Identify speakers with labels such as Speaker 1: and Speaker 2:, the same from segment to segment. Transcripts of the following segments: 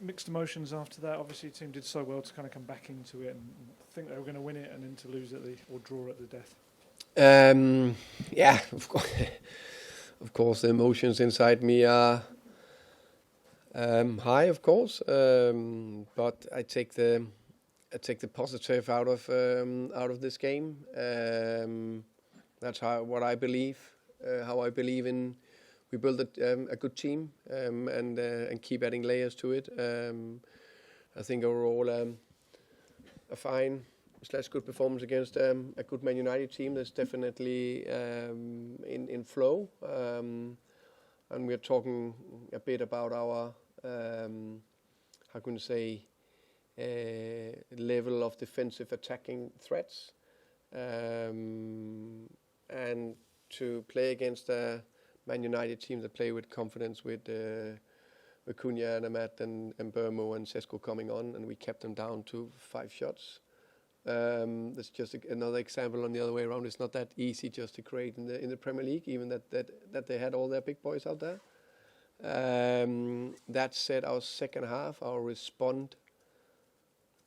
Speaker 1: mixed emotions after that. Obviously, the team did so well to kind of come back into it and think they were going to win it, and then to lose or draw at the death.
Speaker 2: Yeah, of course. Of course, the emotions inside me are high, of course. But I take the positive out of this game. That's what I believe. How I believe in. We build a good team and keep adding layers to it. I think overall a fine / good performance against a good Man United team that's definitely in flow. And we're talking a bit about our how can you say level of defensive attacking threats, and to play against a Man United team that play with confidence with Cunha and Amat and Burmo and Sesko coming on, and we kept them down to 5 shots. That's just another example on the other way around. It's not that easy just to create in the Premier League, even that they had all their big boys out there. That said, our second half, our response,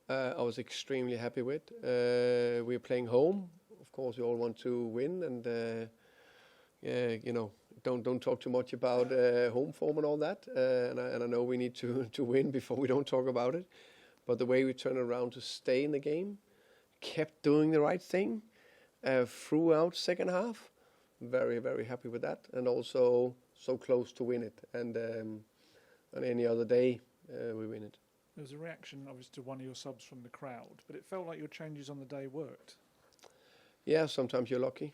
Speaker 2: I was extremely happy with. We're playing home. Of course, we all want to win, and don't talk too much about home form and all that. And I know we need to win before we don't talk about it. But the way we turn around to stay in the game, kept doing the right thing throughout second half. Very, very happy with that, and also so close to win it. And on any other day, we win it.
Speaker 1: There was a reaction, obviously, to one of your subs from the crowd, but it felt like your changes on the day worked.
Speaker 2: Yeah, sometimes you're lucky.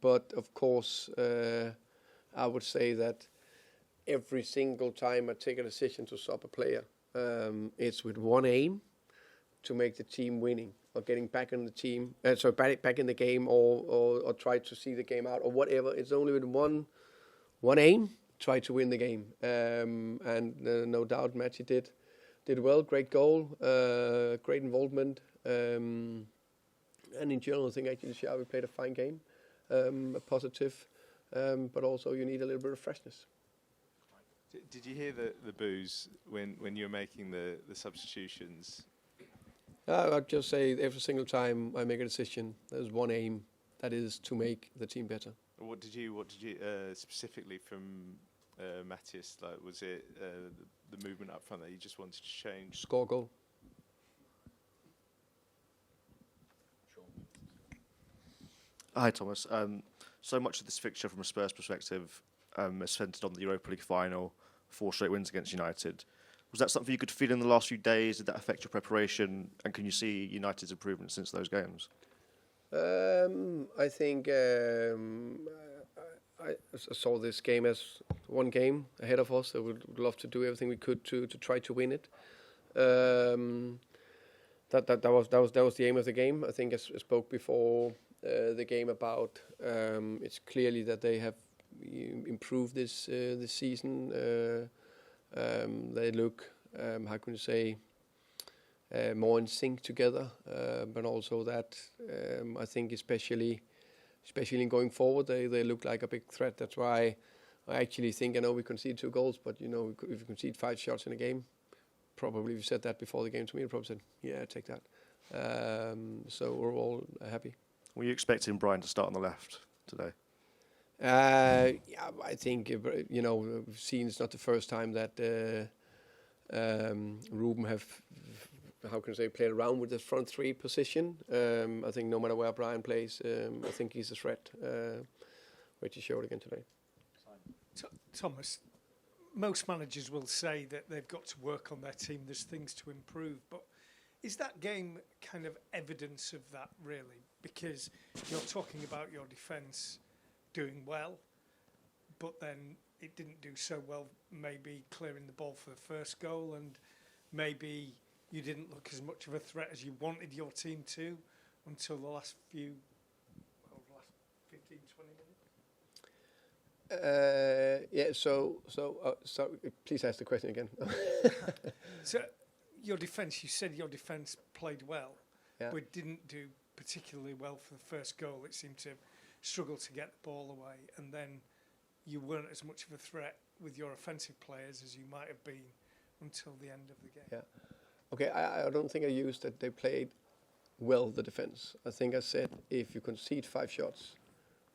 Speaker 2: But of course, I would say that every single time I take a decision to sub a player, it's with one aim, to make the team winning or getting back in the team, back in the game, or try to see the game out or whatever. It's only with one aim, try to win the game. And no doubt, Matty did well. Great goal, great involvement. And in general, I think actually Xavi played a fine game, a positive, but also you need a little bit of freshness.
Speaker 3: Did you hear the boos when you were making the substitutions?
Speaker 2: I'd just say every single time I make a decision, there's one aim, that is to make the team better.
Speaker 3: What did you specifically from Matthias? Like, was it the movement up front that you just wanted to change?
Speaker 2: Score goal.
Speaker 4: Hi, Thomas. So much of this fixture from a Spurs perspective is centred on the Europa League final, 4 straight wins against United. Was that something you could feel in the last few days? Did that affect your preparation? And can you see United's improvement since those games?
Speaker 2: I think I saw this game as one game ahead of us. I would love to do everything we could to try to win it. That was the aim of the game. I think I spoke before the game about it's clearly that they have improved this season. They look, how can you say, more in sync together, but also that I think especially in going forward, they look like a big threat. That's why I actually think, I know we conceded 2 goals, but if you concede 5 shots in a game, probably if you said that before the game to me, I'd probably said, yeah, take that. So we're all happy.
Speaker 4: Were you expecting Brian to start on the left today?
Speaker 2: Yeah, I think we've seen it's not the first time that Ruben have, how can I say, played around with the front 3 position. I think no matter where Brian plays, I think he's a threat, which he showed again today.
Speaker 5: Thomas, most managers will say that they've got to work on their team. There's things to improve, but is that game kind of evidence of that, really? Because you're talking about your defence doing well, but then it didn't do so well, maybe clearing the ball for the first goal, and maybe you didn't look as much of a threat as you wanted your team to until the last 15, 20 minutes?
Speaker 2: Yeah, so please ask the question again.
Speaker 5: So your defence, you said your defence played well,
Speaker 2: yeah,
Speaker 5: but didn't do particularly well for the first goal. It seemed to struggle to get the ball away, and then you weren't as much of a threat with your offensive players as you might have been until the end of the game.
Speaker 2: Yeah. Okay, I don't think I used that they played well, the defense. I think I said if you concede 5 shots,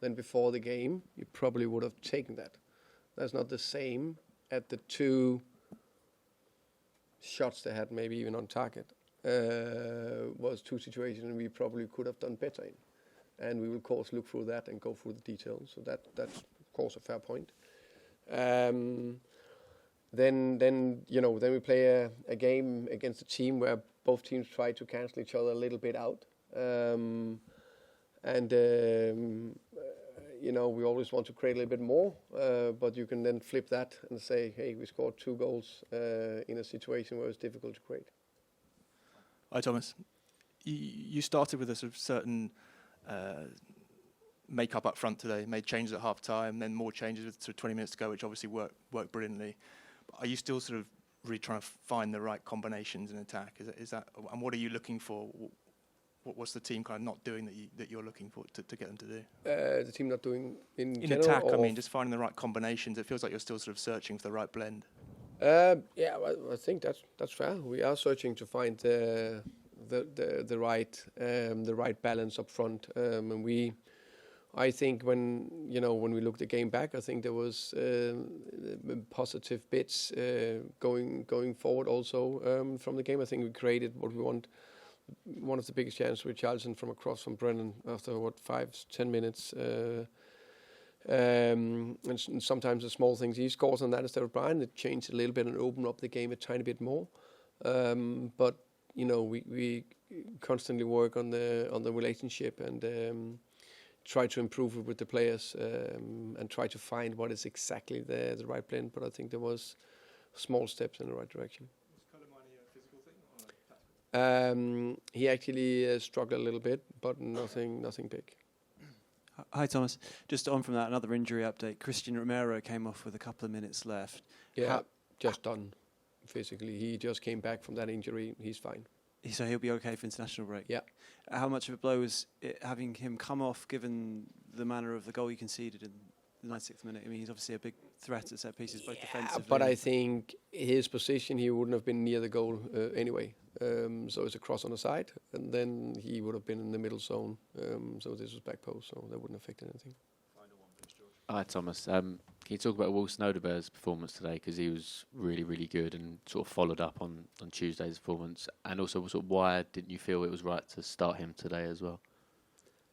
Speaker 2: then before the game, you probably would have taken that. That's not the same at the 2 shots they had, maybe even on target. Was 2 situations we probably could have done better in. And we will, of course, look through that and go through the details. So that's, of course, a fair point. Then we play a game against a team where both teams try to cancel each other a little bit out. We always want to create a little bit more, but you can then flip that and say, hey, we scored 2 goals in a situation where it's difficult to create.
Speaker 6: Hi, Thomas. You started with a sort of certain make-up up front today, made changes at half-time, then more changes with sort of 20 minutes to go, which obviously worked brilliantly. But are you still sort of really trying to find the right combinations in attack? Is that, and what are you looking for? What's the team kind of not doing that you're looking for to get them to do?
Speaker 2: The team not doing in general,
Speaker 6: attack,
Speaker 2: or
Speaker 6: I mean, just finding the right combinations. It feels like you're still sort of searching for the right blend.
Speaker 2: Well, I think that's fair. We are searching to find the right balance up front, and I think when we looked the game back, I think there was positive bits going forward also from the game. I think we created what we want. One of the biggest chances with Charlton from across from Brennan after 5-10 minutes. And sometimes the small things he scores on that instead of Brian, it changed a little bit and opened up the game a tiny bit more. But we constantly work on the relationship and try to improve it with the players and try to find what is exactly the right blend. But I think there was small steps in the right direction.
Speaker 6: Was Colomani a physical thing or tactical?
Speaker 2: He actually struggled a little bit, but nothing big.
Speaker 7: Hi, Thomas. Just on from that, another injury update. Christian Romero came off with a couple of minutes left.
Speaker 2: Yeah, just done physically. He just came back from that injury. He's fine.
Speaker 7: So he'll be okay for international break?
Speaker 2: Yeah.
Speaker 7: How much of a blow was it having him come off, given the manner of the goal he conceded in the 96th minute? I mean, he's obviously a big threat at set pieces, both defensively.
Speaker 2: But I think his position, he wouldn't have been near the goal anyway. So it's a cross on the side, and then he would have been in the middle zone. So this was back post, so that wouldn't affect anything.
Speaker 8: Hi, Thomas. Can you talk about Wilson Odegaard's performance today? Because he was really, really good and sort of followed up on Tuesday's performance. And also, sort of, why didn't you feel it was right to start him today as well?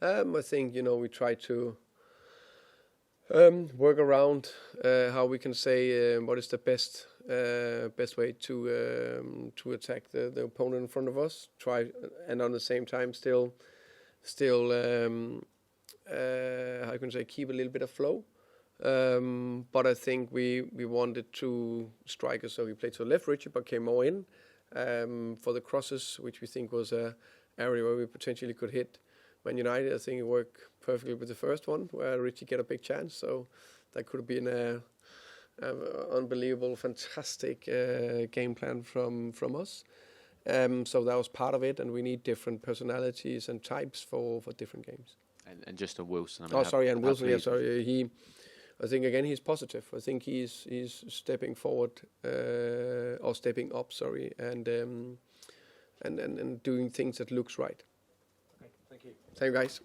Speaker 2: I think, we try to work around how we can say what is the best way to attack the opponent in front of us. Try, and on the same time still how can I say, keep a little bit of flow. But I think we wanted to strike us, so we played to the left. Richard but came more in for the crosses, which we think was an area where we potentially could hit Man United. I think it worked perfectly with the first one, where Richie get a big chance. So that could have been an unbelievable, fantastic game plan from us. So that was part of it, and we need different personalities and types for different games.
Speaker 8: And just on Wilson.
Speaker 2: Wilson. I think again he's positive. I think he's stepping forward or stepping up. And doing things that looks right.
Speaker 6: Okay, thank you.
Speaker 2: Thank you, guys.